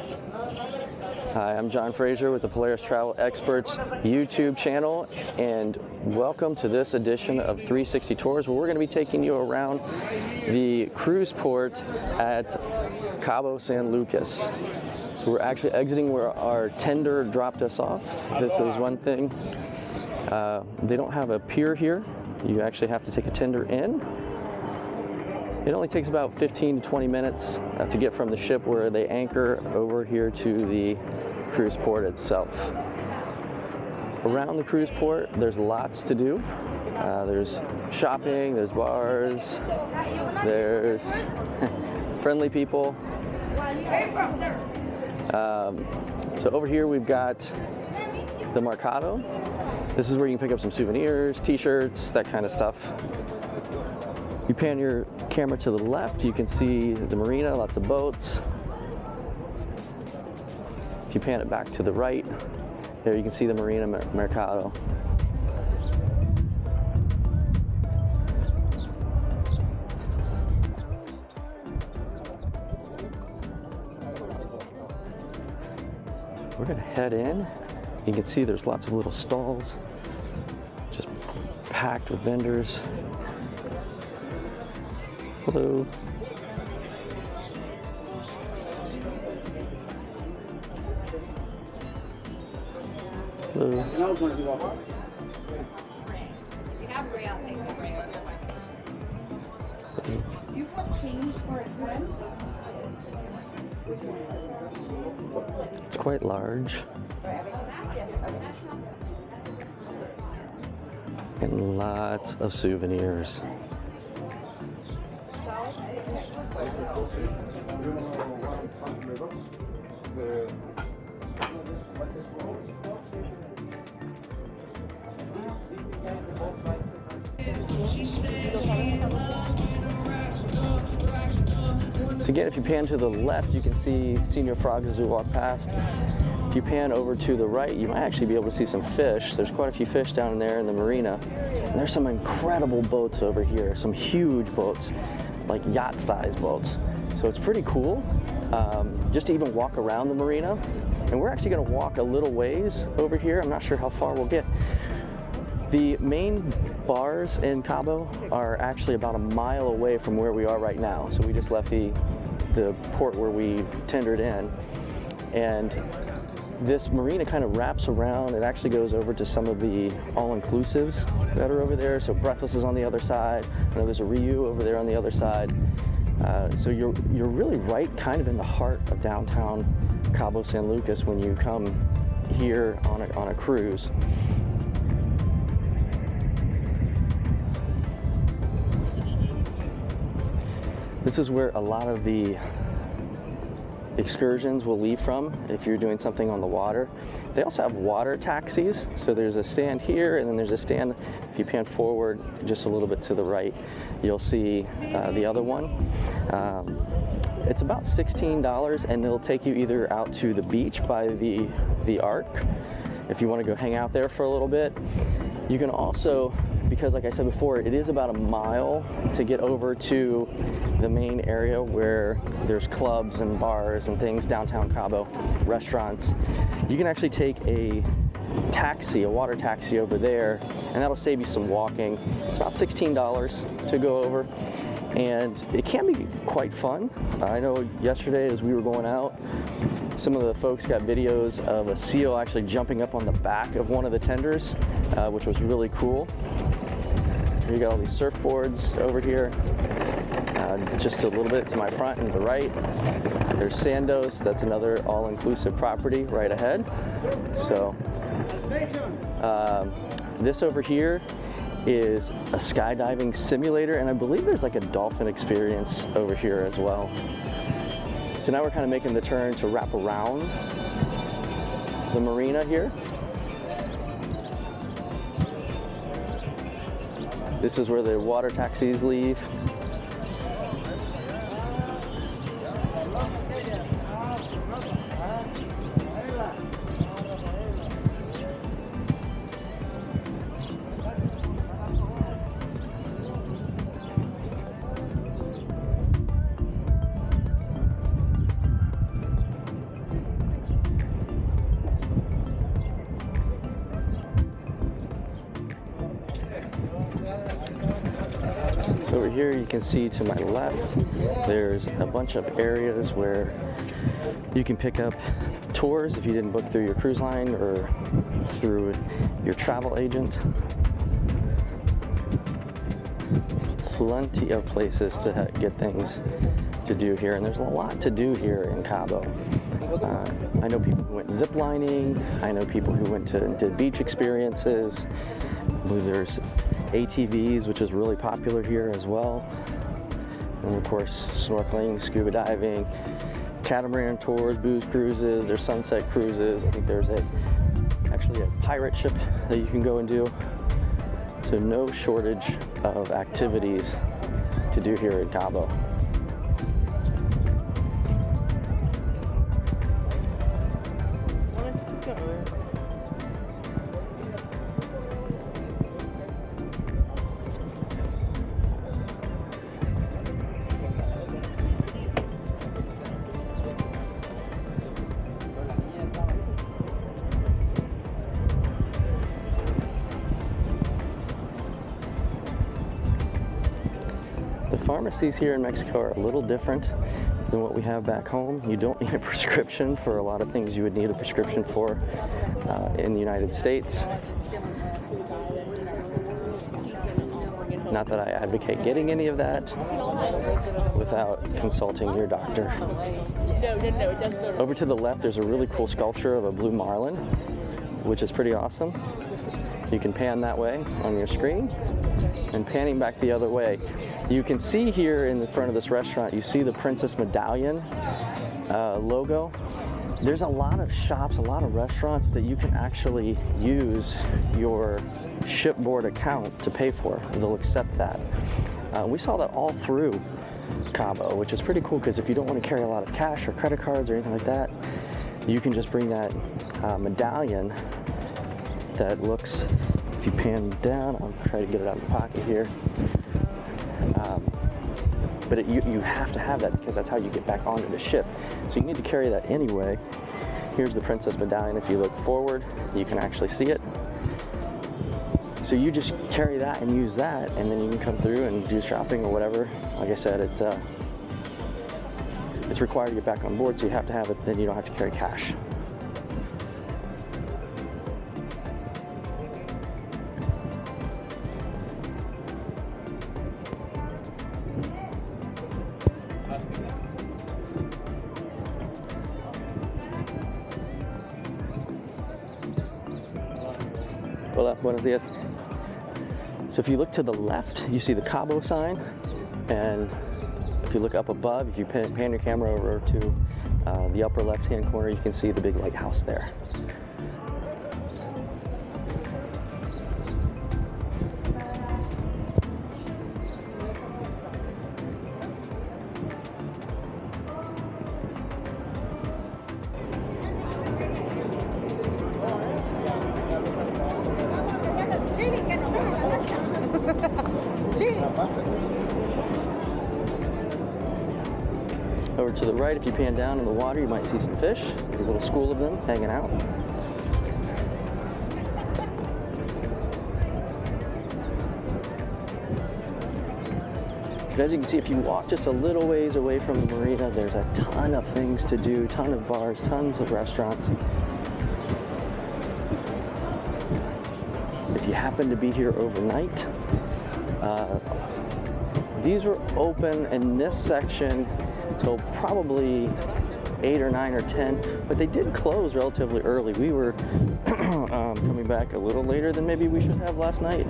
Hi, I'm John Fraser with the Polaris Travel Experts YouTube channel, and welcome to this edition of 360 Tours, where we're going to be taking you around the cruise port at Cabo San Lucas. So we're actually exiting where our tender dropped us off. This is one thing. They don't have a pier here. You actually have to take a tender in. It only takes about 15 to 20 minutes to get from the ship where they anchor over here to the cruise port itself. Around the cruise port, there's lots to do. There's shopping, there's bars, there's friendly people. So over here we've got the Mercado. This is where you can pick up some souvenirs, t-shirts, that kind of stuff. You pan your camera to the left, you can see the marina, lots of boats. If you pan it back to the right, there you can see the Marina Mercado. We're gonna head in. You can see there's lots of little stalls, just packed with vendors. Hello. Hello. You have change for a friend? It's quite large. And lots of souvenirs. So again, if you pan to the left, you can see senior frogs as we walk past. If you pan over to the right, you might actually be able to see some fish. There's quite a few fish down there in the marina. And there's some incredible boats over here, some huge boats, like yacht-sized boats. So it's pretty cool just to even walk around the marina. And we're actually gonna walk a little ways over here. I'm not sure how far we'll get. The main bars in Cabo are actually about a mile away from where we are right now. So we just left the port where we tendered in. And this marina kind of wraps around. It actually goes over to some of the all-inclusives that are over there. So Breathless is on the other side. I know there's a Ryu over there on the other side. So you're really right kind of in the heart of downtown Cabo San Lucas when you come here on a cruise. This is where a lot of the excursions will leave from if you're doing something on the water. They also have water taxis. So there's a stand here, and then there's a stand, if you pan forward just a little bit to the right, you'll see the other one. It's about $16, and they'll take you either out to the beach by the Ark, if you want to go hang out there for a little bit. You can also, because like I said before, it is about a mile to get over to the main area where there's clubs and bars and things, downtown Cabo, restaurants. You can actually take a taxi, a water taxi over there, and that'll save you some walking. It's about $16 to go over, and it can be quite fun. I know yesterday as we were going out, some of the folks got videos of a seal actually jumping up on the back of one of the tenders, which was really cool. You got all these surfboards over here, just a little bit to my front and to the right. There's Sandos, that's another all-inclusive property right ahead. So this over here is a skydiving simulator, and I believe there's like a dolphin experience over here as well. So now we're kind of making the turn to wrap around the marina here. This is where the water taxis leave. here you can see to my left, there's a bunch of areas where you can pick up tours if you didn't book through your cruise line or through your travel agent. Plenty of places to get things to do here, and there's a lot to do here in Cabo. I know people who went zip lining. I know people who went to did beach experiences. I believe there's ATVs, which is really popular here as well. And of course, snorkeling, scuba diving, catamaran tours, booze cruises, there's sunset cruises. I think there's actually a pirate ship that you can go and do. So no shortage of activities to do here in Cabo. The pharmacies here in Mexico are a little different than what we have back home. You don't need a prescription for a lot of things you would need a prescription for in the United States. Not that I advocate getting any of that without consulting your doctor. Over to the left, there's a really cool sculpture of a blue marlin, which is pretty awesome. You can pan that way on your screen, and panning back the other way, you can see here in the front of this restaurant, you see the Princess Medallion logo. There's a lot of shops, a lot of restaurants that you can actually use your shipboard account to pay for. They'll accept that. We saw that all through Cabo, which is pretty cool because if you don't want to carry a lot of cash or credit cards or anything like that, you can just bring that medallion that looks, if you pan down, I'll try to get it out of the pocket here. But you have to have that because that's how you get back onto the ship. So you need to carry that anyway. Here's the Princess Medallion. If you look forward, you can actually see it. So you just carry that and use that, and then you can come through and do shopping or whatever. Like I said, it's required to get back on board, so you have to have it, then you don't have to carry cash. Hola, buenos días. So if you look to the left, you see the Cabo sign, and if you look up above, if you pan your camera over to the upper left-hand corner, you can see the big lighthouse there. Over to the right, if you pan down in the water, you might see some fish. There's a little school of them hanging out. But as you can see, if you walk just a little ways away from the marina, there's a ton of things to do, ton of bars, tons of restaurants. If you happen to be here overnight, these were open in this section till probably 8 or 9 or 10, but they did close relatively early. We were coming back a little later than maybe we should have last night.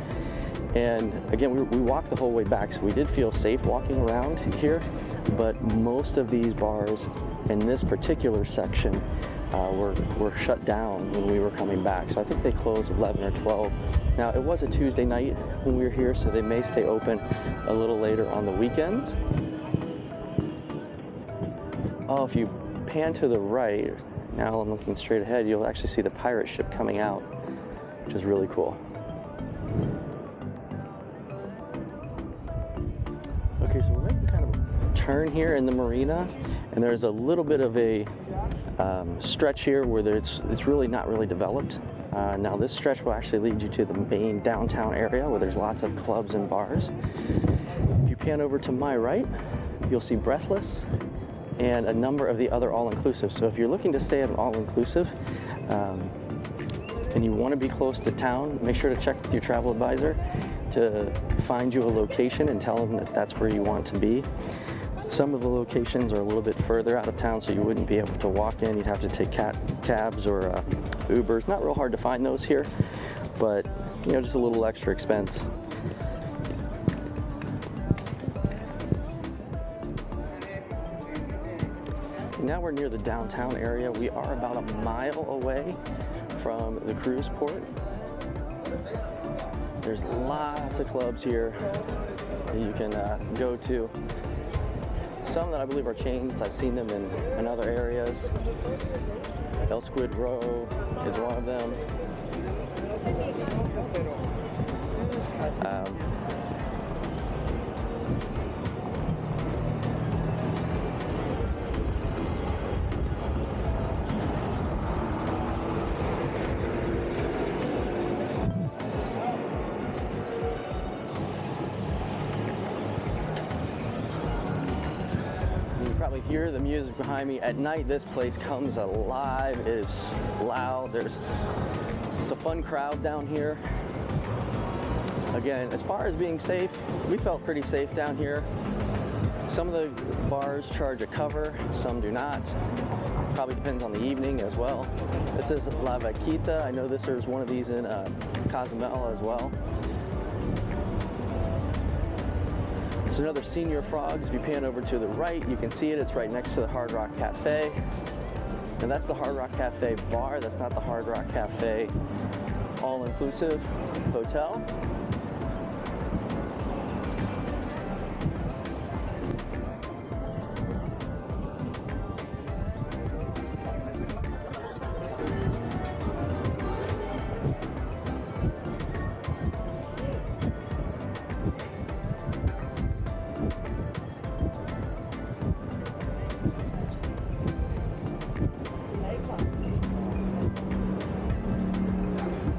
And again, we walked the whole way back, so we did feel safe walking around here, but most of these bars in this particular section were shut down when we were coming back. So I think they closed 11 or 12. Now, it was a Tuesday night when we were here, so they may stay open a little later on the weekends. Oh, if you pan to the right, now I'm looking straight ahead, you'll actually see the pirate ship coming out, which is really cool. Okay, so we're making kind of a turn here in the marina, and there's a little bit of a stretch here where it's really not really developed. Now this stretch will actually lead you to the main downtown area where there's lots of clubs and bars. If you pan over to my right, you'll see Breathless and a number of the other all-inclusive. So if you're looking to stay at an all-inclusive and you want to be close to town, make sure to check with your travel advisor to find you a location and tell them that that's where you want to be. Some of the locations are a little bit further out of town, so you wouldn't be able to walk in. You'd have to take cabs or Ubers. Not real hard to find those here, but you know, just a little extra expense. Now we're near the downtown area. We are about a mile away from the cruise port. There's lots of clubs here that you can go to. Some that I believe are chains. I've seen them in other areas. El Squid Row is one of them. Probably hear the music behind me. At night, this place comes alive. It is loud. It's a fun crowd down here. Again, as far as being safe, we felt pretty safe down here. Some of the bars charge a cover, some do not. Probably depends on the evening as well. This is La Vaquita. I know there's one of these in Cozumel as well. There's another Senior Frogs. If you pan over to the right, you can see it. It's right next to the Hard Rock Cafe. And that's the Hard Rock Cafe bar. That's not the Hard Rock Cafe all-inclusive hotel.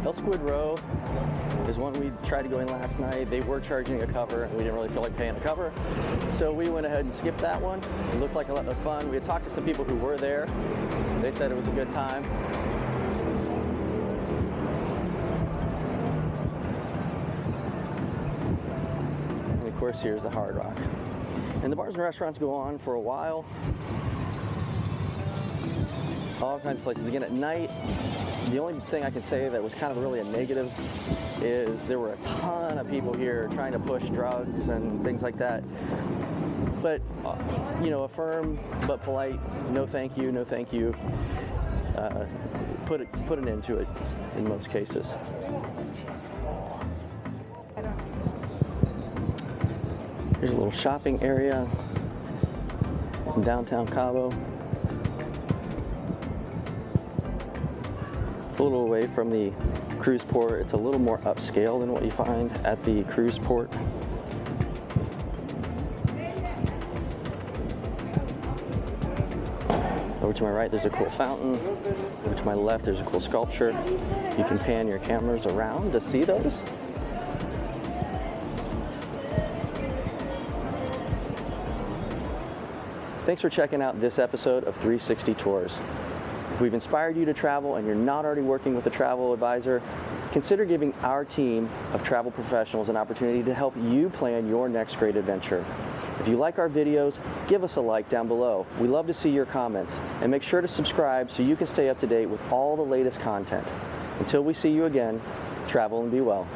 El Squid Row is one we tried to go in last night. They were charging a cover and we didn't really feel like paying a cover. So we went ahead and skipped that one. It looked like a lot of fun. We had talked to some people who were there. They said it was a good time. And of course, here's the Hard Rock. And the bars and restaurants go on for a while. All kinds of places. Again, at night, the only thing I can say that was kind of really a negative is there were a ton of people here trying to push drugs and things like that. But, you know, a firm but polite, no thank you, no thank you, put an end to it in most cases. Here's a little shopping area in downtown Cabo. A little away from the cruise port. It's a little more upscale than what you find at the cruise port. Over to my right, there's a cool fountain. Over to my left, there's a cool sculpture. You can pan your cameras around to see those. Thanks for checking out this episode of 360 Tours. If we've inspired you to travel and you're not already working with a travel advisor, consider giving our team of travel professionals an opportunity to help you plan your next great adventure. If you like our videos, give us a like down below. We love to see your comments, and make sure to subscribe so you can stay up to date with all the latest content. Until we see you again, travel and be well.